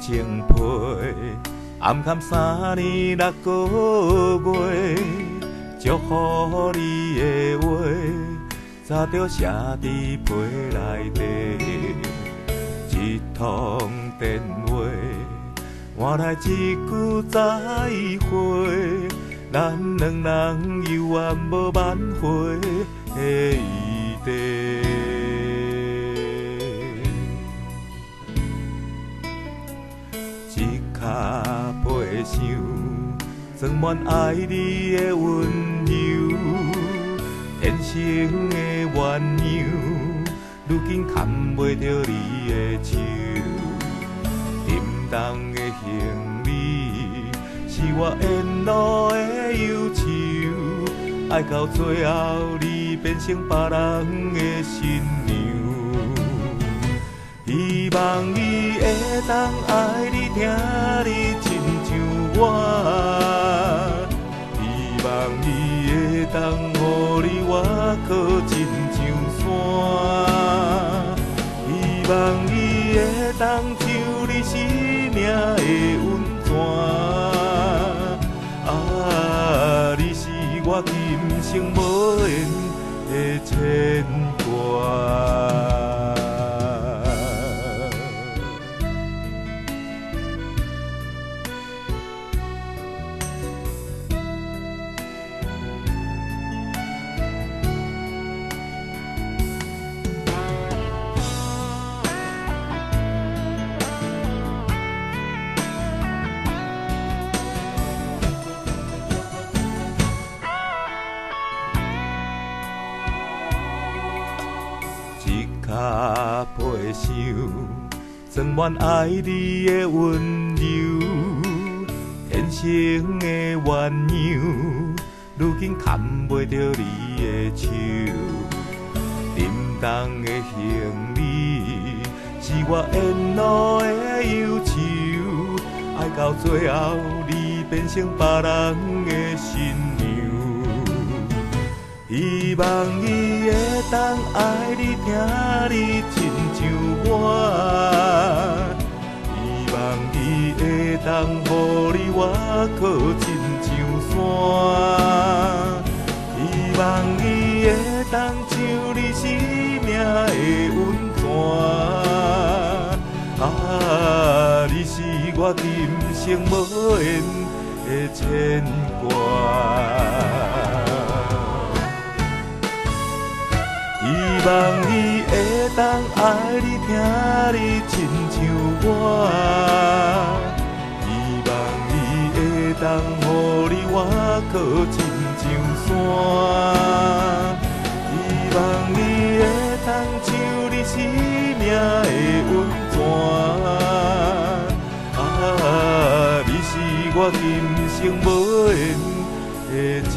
情批，暗含3年6个月，祝福你的话，早就写伫批内底。一通电话，换来一句再会，咱两人犹原无挽回的余地。一脚背上，装满爱你的温柔，天生的鸳鸯，如今牵袂着你的手。沉重的行李，是我沿路的忧愁，爱到最后，你变成别人的新娘。希望伊会当爱你、听你，亲像我；希望伊会当予你我靠亲像山；希望伊会当像你生命的温泉。啊，你是我今生无缘的牵挂。脚背上，装满爱你的温柔，天生的鸳鸯，如今牵袂着你的手。沉重的行李，是我沿路的忧愁，爱到最后，你变成别人的新娘。希望伊会当爱你、听你，亲像我；希望伊会当予你我靠亲像山；希望伊会当像你生命的温泉。啊，你是我今生无缘的牵挂。希望伊会当爱你、听你，亲像我；希望伊会当予你我靠亲像山；希望伊会当像你生命的温泉。啊，你是我今生无缘的牵